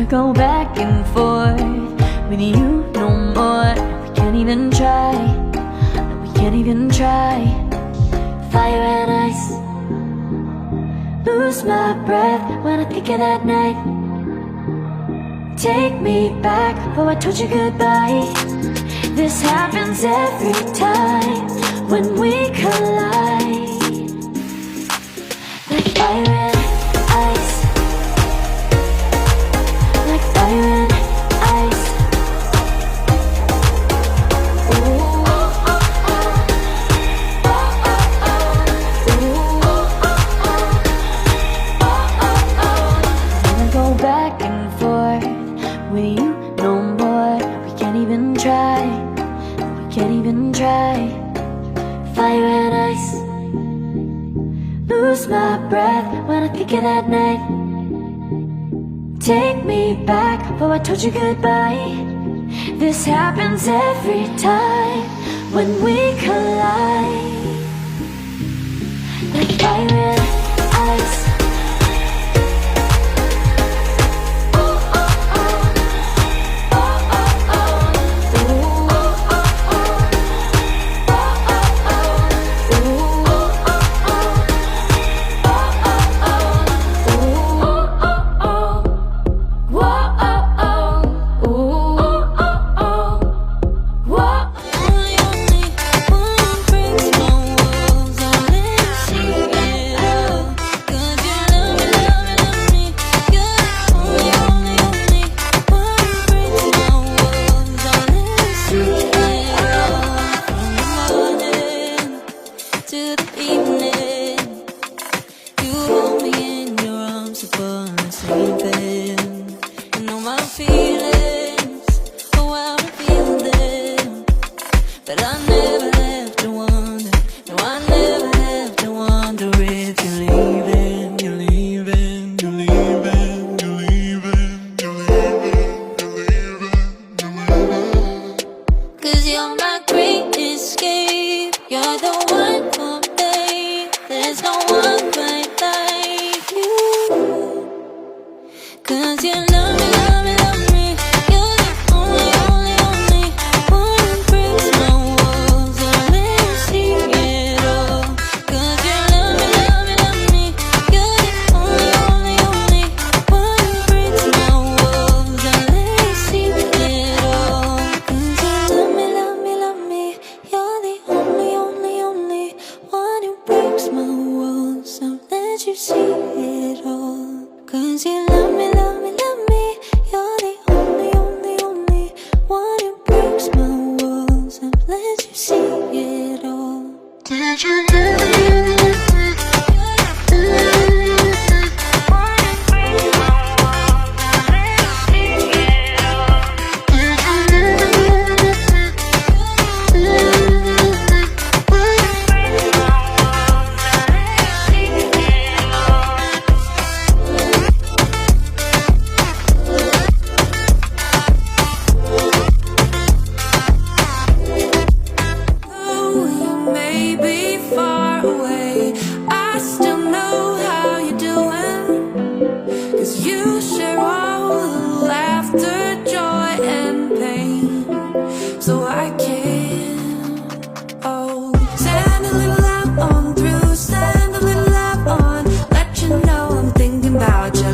go back and forth with you no more. We can't even try, no, we can't even try. Fire and ice, lose my breath when I think of that night. Take me back, oh I told you goodbye. This happens every time when we collide. Like fire and ice, like fire and ice. Ooh, oh, oh, oh. Oh, oh, oh. Ooh, oh, oh, oh. Oh, oh, oh. Wanna go back and forth with you no more. We can't even try, we can't even try. Fire and ice, lose my breath when I think of that night. Take me back, oh I told you goodbye. This happens every time when we collide. Like fire and ice.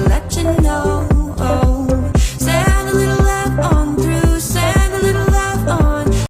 Let you know